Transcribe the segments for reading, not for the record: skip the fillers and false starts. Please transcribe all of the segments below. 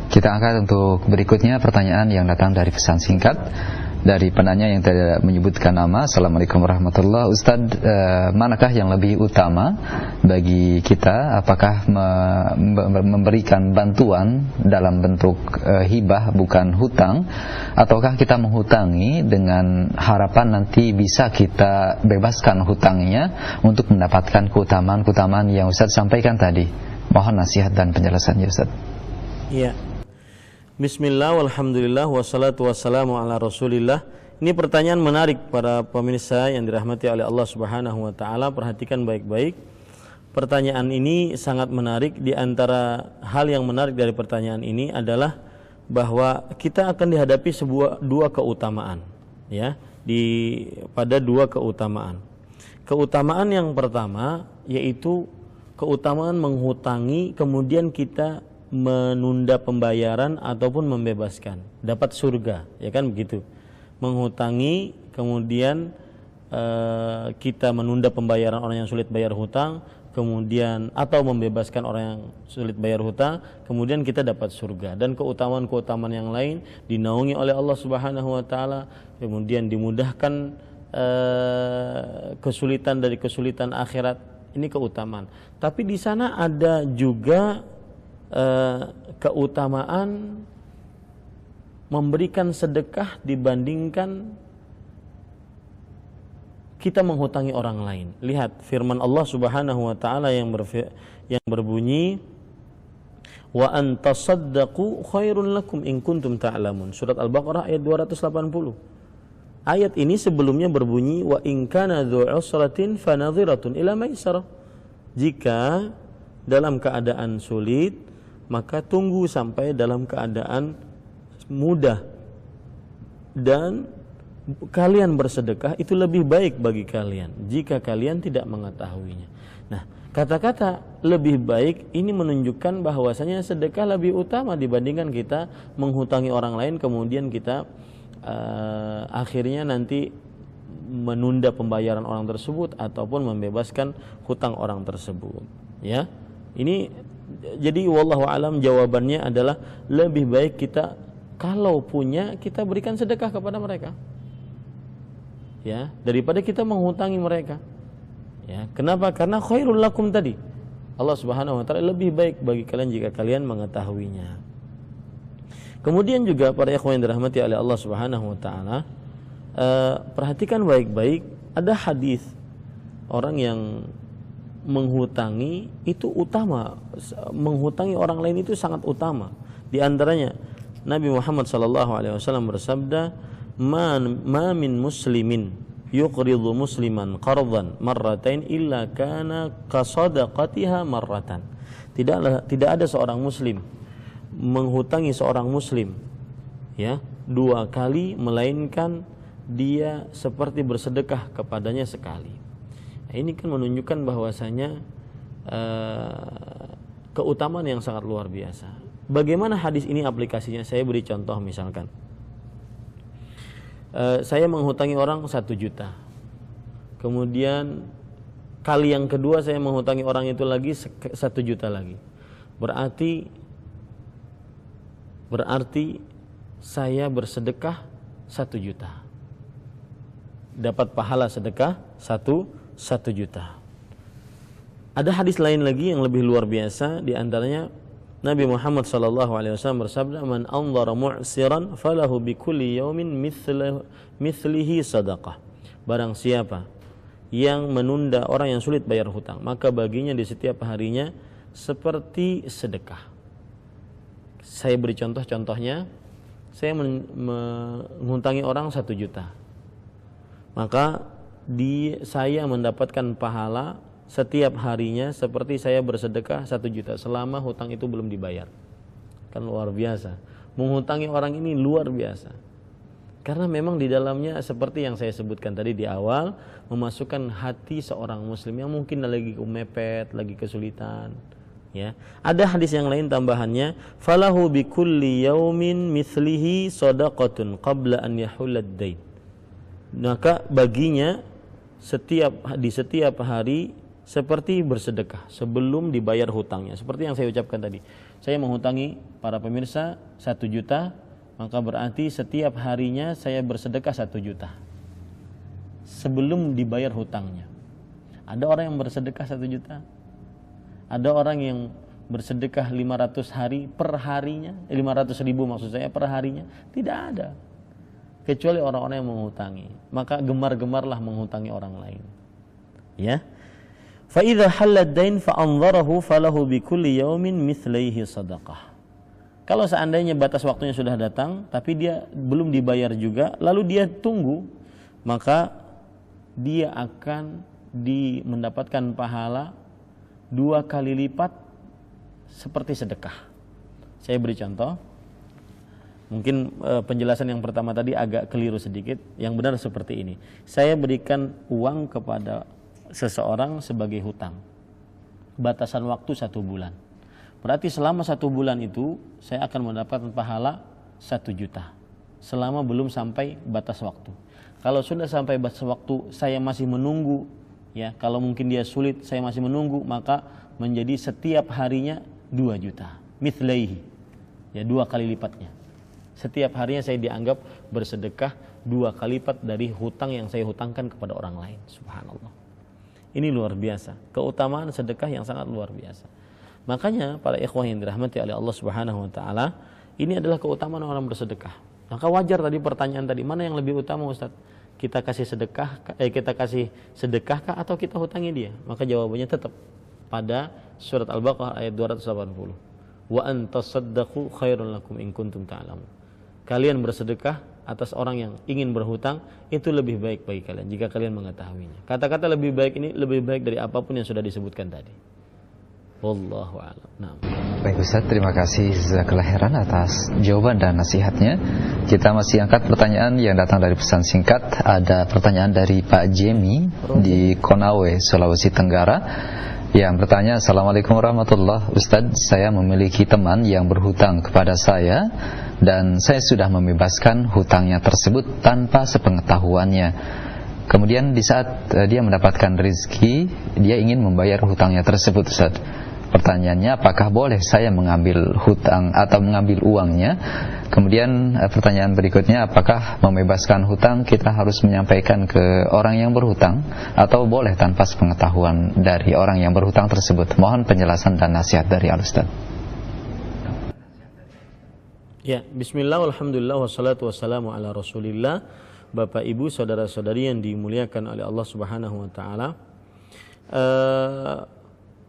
Kita angkat untuk berikutnya pertanyaan yang datang dari pesan singkat dari penanya yang tidak menyebutkan nama. Assalamualaikum warahmatullahi wabarakatuh. Ustadz, manakah yang lebih utama bagi kita? Apakah memberikan bantuan dalam bentuk hibah bukan hutang, ataukah kita menghutangi dengan harapan nanti bisa kita bebaskan hutangnya untuk mendapatkan keutamaan-keutamaan yang Ustadz sampaikan tadi? Mohon nasihat dan penjelasannya, Ustadz. Iya. Bismillah, walhamdulillah, wassalatu wassalamu ala rasulillah. Ini pertanyaan menarik para pemirsa yang dirahmati oleh Allah subhanahu wa ta'ala. Perhatikan baik-baik. Pertanyaan ini sangat menarik. Di antara hal yang menarik dari pertanyaan ini adalah bahwa kita akan dihadapi dua keutamaan, ya, pada dua keutamaan. Keutamaan yang pertama yaitu keutamaan menghutangi kemudian kita menunda pembayaran ataupun membebaskan, dapat surga, ya kan begitu. Menghutangi kemudian kita menunda pembayaran orang yang sulit bayar hutang, kemudian atau membebaskan orang yang sulit bayar hutang, kemudian kita dapat surga. Dan keutamaan-keutamaan yang lain dinaungi oleh Allah Subhanahu wa taala, kemudian dimudahkan kesulitan dari kesulitan akhirat. Ini keutamaan. Tapi di sana ada juga keutamaan memberikan sedekah dibandingkan kita menghutangi orang lain. Lihat firman Allah Subhanahu wa taala yang berbunyi wa antasaddaqu khairun lakum in kuntum ta'lamun. Surat Al-Baqarah ayat 280. Ayat ini sebelumnya berbunyi wa in kana dzu usratin fanadhiratun ila maisarah. Jika dalam keadaan sulit maka tunggu sampai dalam keadaan mudah, dan kalian bersedekah itu lebih baik bagi kalian jika kalian tidak mengetahuinya. Nah, kata-kata lebih baik ini menunjukkan bahwasanya sedekah lebih utama dibandingkan kita menghutangi orang lain kemudian kita akhirnya nanti menunda pembayaran orang tersebut ataupun membebaskan hutang orang tersebut, ya. Ini jadi wallahu alam jawabannya adalah lebih baik kita kalau punya kita berikan sedekah kepada mereka, ya, daripada kita menghutangi mereka, ya. Kenapa? Karena khairul lakum tadi. Allah Subhanahu wa taala lebih baik bagi kalian jika kalian mengetahuinya. Kemudian juga para ikhwan yang dirahmati oleh Allah Subhanahu wa taala, perhatikan baik-baik, ada hadis orang yang menghutangi itu utama, menghutangi orang lain itu sangat utama. Di antaranya Nabi Muhammad SAW bersabda, ma min muslimin yuqridu musliman qardan marratain illa kana qasadaqatiha marratan. Tidak ada seorang muslim menghutangi seorang muslim, ya, dua kali melainkan dia seperti bersedekah kepadanya sekali. Nah, ini kan menunjukkan bahwasanya keutamaan yang sangat luar biasa. Bagaimana hadis ini aplikasinya? Saya beri contoh, misalkan saya menghutangi orang 1 juta, kemudian kali yang kedua saya menghutangi orang itu lagi 1 juta lagi, berarti saya bersedekah 1 juta, dapat pahala sedekah 1 juta. Ada hadis lain lagi yang lebih luar biasa, di antaranya Nabi Muhammad SAW bersabda, man anzara mu'siran falahu bikulli yaumin mithlihi sadaqah. Barang siapa yang menunda orang yang sulit bayar hutang, maka baginya di setiap harinya seperti sedekah. Saya beri contohnya, saya menghutangi orang 1 juta, maka saya mendapatkan pahala setiap harinya seperti saya bersedekah 1 juta selama hutang itu belum dibayar. Kan luar biasa. Menghutangi orang ini luar biasa. Karena memang di dalamnya seperti yang saya sebutkan tadi di awal, memasukkan hati seorang muslim yang mungkin lagi mepet, lagi kesulitan, ya. Ada hadis yang lain tambahannya, falahu bikulli yaumin mithlihi shadaqatun qabla an yahullad dain. Maka baginya di setiap hari seperti bersedekah sebelum dibayar hutangnya. Seperti yang saya ucapkan tadi, Saya menghutangi para pemirsa 1 juta, maka berarti setiap harinya saya bersedekah 1 juta sebelum dibayar hutangnya. Ada orang yang bersedekah 1 juta, ada orang yang bersedekah 500 hari per harinya, 500 ribu maksud saya per harinya. Tidak ada, kecuali orang-orang yang menghutangi. Maka gemar-gemarlah menghutangi orang lain. Ya. Fa idza halad dain fa anzarahu falahu bi kulli yaumin mithlaihi sadaqah. Kalau seandainya batas waktunya sudah datang tapi dia belum dibayar juga, lalu dia tunggu, maka dia akan mendapatkan pahala 2 kali lipat seperti sedekah. Saya beri contoh. Mungkin penjelasan yang pertama tadi agak keliru sedikit. Yang benar seperti ini. Saya berikan uang kepada seseorang sebagai hutang. Batasan waktu 1 bulan. Berarti selama 1 bulan itu saya akan mendapatkan pahala 1 juta. Selama belum sampai batas waktu. Kalau sudah sampai batas waktu saya masih menunggu, ya, kalau mungkin dia sulit saya masih menunggu, maka menjadi setiap harinya 2 juta. Mithlaihi. Ya, 2 kali lipatnya. Setiap harinya saya dianggap bersedekah 2 kali lipat dari hutang yang saya hutangkan kepada orang lain. Subhanallah. Ini luar biasa. Keutamaan sedekah yang sangat luar biasa. Makanya para ikhwah yang dirahmati oleh Allah Subhanahu wa taala, ini adalah keutamaan orang bersedekah. Maka wajar tadi pertanyaan tadi, mana yang lebih utama Ustaz? Kita kasih sedekahkah atau kita hutangi dia? Maka jawabannya tetap pada surat Al-Baqarah ayat 280. Wa antasaddaqu khairul lakum in kuntum ta'lamun. Kalian bersedekah atas orang yang ingin berhutang itu lebih baik bagi kalian jika kalian mengetahuinya. Kata-kata lebih baik ini lebih baik dari apapun yang sudah disebutkan tadi. Wallahu a'lam. Nah. Baik Ustaz, terima kasih jazakallahu khairan atas jawaban dan nasihatnya. Kita masih angkat pertanyaan yang datang dari pesan singkat. Ada pertanyaan dari Pak Jemi di Konawe, Sulawesi Tenggara, yang bertanya, Assalamualaikum warahmatullahi wabarakatuh. Ustaz, saya memiliki teman yang berhutang kepada saya dan saya sudah membebaskan hutangnya tersebut tanpa sepengetahuannya. Kemudian di saat dia mendapatkan rezeki, dia ingin membayar hutangnya tersebut, Ustaz. Pertanyaannya, apakah boleh saya mengambil hutang atau mengambil uangnya? Kemudian pertanyaan berikutnya, apakah membebaskan hutang kita harus menyampaikan ke orang yang berhutang atau boleh tanpa sepengetahuan dari orang yang berhutang tersebut? Mohon penjelasan dan nasihat dari Al-Ustaz. Ya, bismillah, alhamdulillah, wassalatu wassalamu ala rasulillah. Bapak, ibu, saudara-saudari yang dimuliakan oleh Allah Subhanahu wa ta'ala,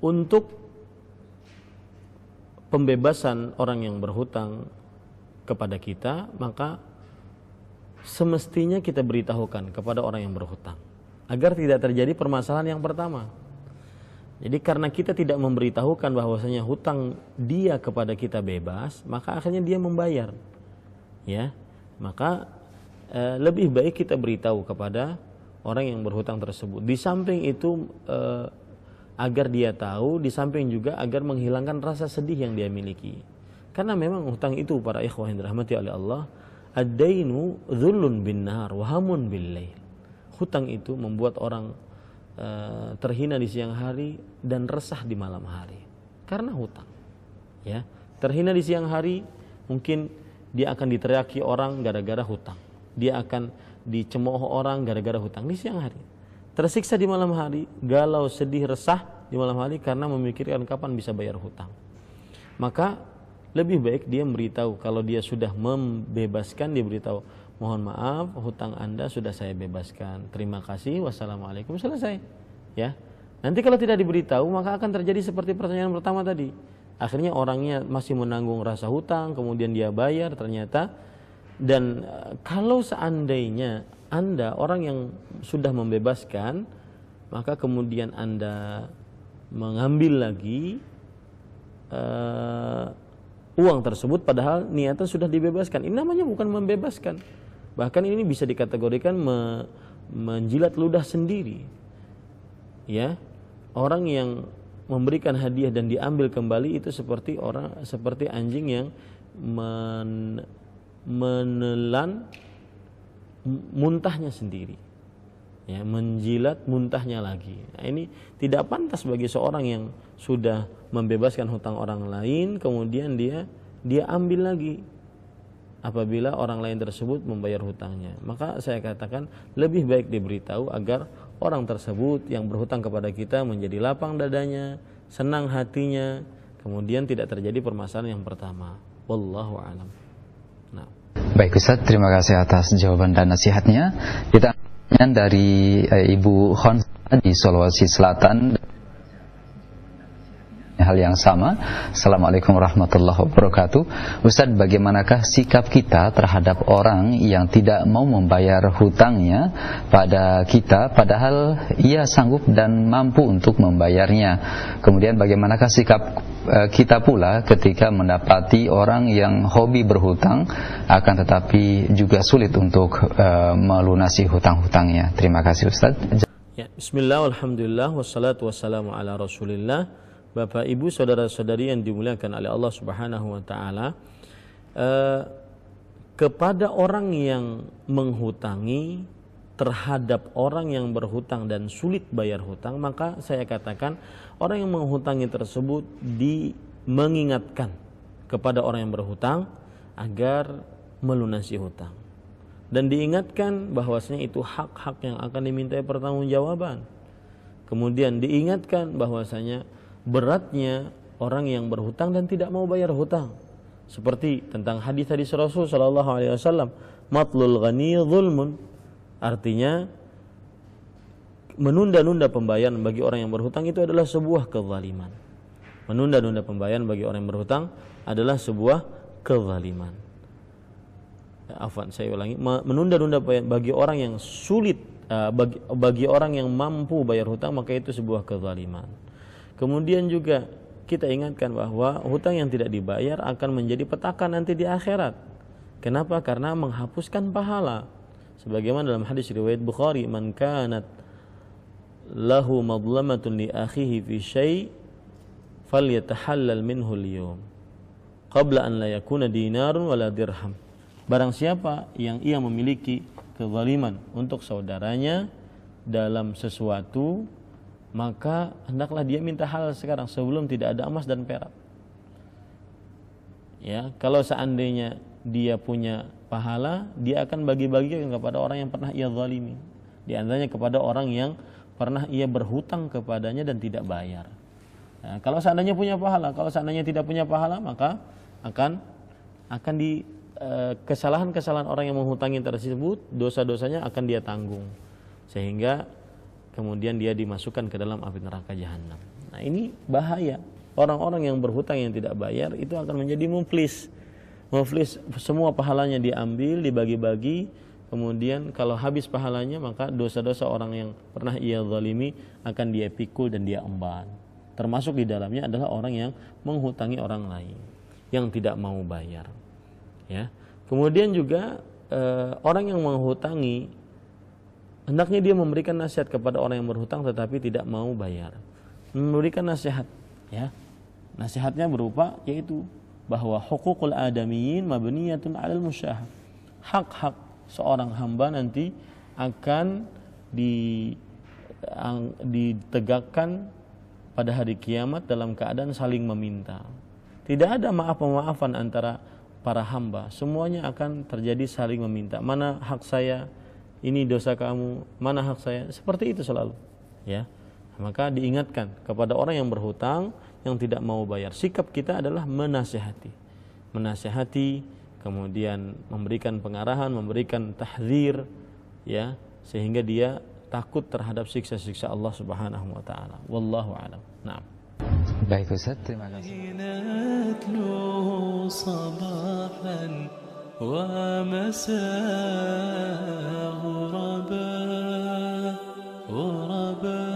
untuk pembebasan orang yang berhutang kepada kita, maka semestinya kita beritahukan kepada orang yang berhutang agar tidak terjadi permasalahan yang pertama. Jadi karena kita tidak memberitahukan bahwasanya hutang dia kepada kita bebas, maka akhirnya dia membayar. Ya, maka lebih baik kita beritahu kepada orang yang berhutang tersebut. Di samping itu agar dia tahu, di samping juga agar menghilangkan rasa sedih yang dia miliki. Karena memang hutang itu para ikhwah yang dirahmati oleh Allah, ad-dainu dhullun bin nahar wa hamun bil lail. Hutang itu membuat orang terhina di siang hari dan resah di malam hari karena hutang. Ya, terhina di siang hari mungkin dia akan diteriaki orang gara-gara hutang. Dia akan dicemooh orang gara-gara hutang di siang hari. Tersiksa di malam hari, galau, sedih, resah di malam hari karena memikirkan kapan bisa bayar hutang. Maka lebih baik dia memberitahu, kalau dia sudah membebaskan, dia beritahu, mohon maaf, hutang Anda sudah saya bebaskan. Terima kasih, wassalamualaikum, selesai. Ya. Nanti kalau tidak diberitahu, maka akan terjadi seperti pertanyaan pertama tadi. Akhirnya orangnya masih menanggung rasa hutang, kemudian dia bayar ternyata. Dan kalau seandainya Anda orang yang sudah membebaskan, maka kemudian Anda mengambil lagi uang tersebut padahal niatan sudah dibebaskan. Ini namanya bukan membebaskan. Bahkan ini bisa dikategorikan menjilat ludah sendiri. Ya, orang yang memberikan hadiah dan diambil kembali itu seperti anjing yang menelan muntahnya sendiri. ya, menjilat muntahnya lagi. Nah, ini tidak pantas bagi seorang yang sudah membebaskan hutang orang lain kemudian dia ambil lagi apabila orang lain tersebut membayar hutangnya. Maka saya katakan lebih baik diberitahu agar orang tersebut yang berhutang kepada kita menjadi lapang dadanya, senang hatinya, kemudian tidak terjadi permasalahan yang pertama. Wallahu a'lam. Nah. Baik Ustaz, terima kasih atas jawaban dan nasihatnya. Kita dari Ibu Khonsa di Sulawesi Selatan, hal yang sama. Assalamualaikum warahmatullahi wabarakatuh. Ustaz, bagaimanakah sikap kita terhadap orang yang tidak mau membayar hutangnya pada kita padahal ia sanggup dan mampu untuk membayarnya? Kemudian bagaimanakah sikap kita pula ketika mendapati orang yang hobi berhutang akan tetapi juga sulit untuk melunasi hutang-hutangnya? Terima kasih Ustaz. Ya, bismillah, alhamdulillah, wassalatu wassalamu ala rasulillah. Bapak, Ibu, saudara-saudari yang dimuliakan oleh Allah Subhanahu wa taala, kepada orang yang menghutangi terhadap orang yang berhutang dan sulit bayar hutang, maka saya katakan orang yang menghutangi tersebut mengingatkan kepada orang yang berhutang agar melunasi hutang. Dan diingatkan bahwasanya itu hak-hak yang akan dimintai pertanggungjawaban. Kemudian diingatkan bahwasanya beratnya orang yang berhutang dan tidak mau bayar hutang, seperti tentang hadis-hadis Rasul sallallahu alaihi wasallam, matlul ghani zulmun, artinya menunda-nunda pembayaran bagi orang yang berhutang itu adalah sebuah kezaliman. Menunda-nunda pembayaran bagi orang yang berhutang adalah sebuah kezaliman. Afwan, saya ulangi, menunda-nunda bagi orang yang sulit, bagi orang yang mampu bayar hutang, maka itu sebuah kezaliman. Kemudian juga kita ingatkan bahwa hutang yang tidak dibayar akan menjadi petaka nanti di akhirat. Kenapa? Karena menghapuskan pahala. Sebagaimana dalam hadis riwayat Bukhari, man kanat lahu madlamatun li akhihi fi syai' falyatahallal minhu al-yawm qabla an la yakuna dinarun wala dirham. Barang siapa yang ia memiliki kezaliman untuk saudaranya dalam sesuatu, maka hendaklah dia minta halal sekarang sebelum tidak ada emas dan perak. Ya, kalau seandainya dia punya pahala, dia akan bagi-bagikan kepada orang yang pernah ia zalimi. Di antaranya kepada orang yang pernah ia berhutang kepadanya dan tidak bayar. Nah, kalau seandainya punya pahala, kalau seandainya tidak punya pahala, maka akan di kesalahan-kesalahan orang yang menghutangi tersebut, dosa-dosanya akan dia tanggung, sehingga kemudian dia dimasukkan ke dalam api neraka jahanam. Nah, ini bahaya. Orang-orang yang berhutang yang tidak bayar itu akan menjadi muflis. Muflis, semua pahalanya diambil, dibagi-bagi. Kemudian kalau habis pahalanya, maka dosa-dosa orang yang pernah ia zalimi akan dia pikul dan dia emban. Termasuk di dalamnya adalah orang yang menghutangi orang lain yang tidak mau bayar. Ya. Kemudian juga orang yang menghutangi, hendaknya dia memberikan nasihat kepada orang yang berhutang tetapi tidak mau bayar. Memberikan nasihat, ya. Nasihatnya berupa yaitu bahwa hukukul adamiyyin mabniyatun 'alal musyahah. Hak-hak seorang hamba nanti akan ditegakkan pada hari kiamat dalam keadaan saling meminta. Tidak ada maaf-maafan antara para hamba. Semuanya akan terjadi saling meminta. Mana hak saya? Ini dosa kamu, mana hak saya? Seperti itu selalu, ya. Maka diingatkan kepada orang yang berhutang yang tidak mau bayar, sikap kita adalah menasihati, kemudian memberikan pengarahan, memberikan tahdzir, ya, sehingga dia takut terhadap siksa-siksa Allah Subhanahu wa taala. Wallahu a'lam. Naam. Baik Ustaz, terima kasih. ومساه غربا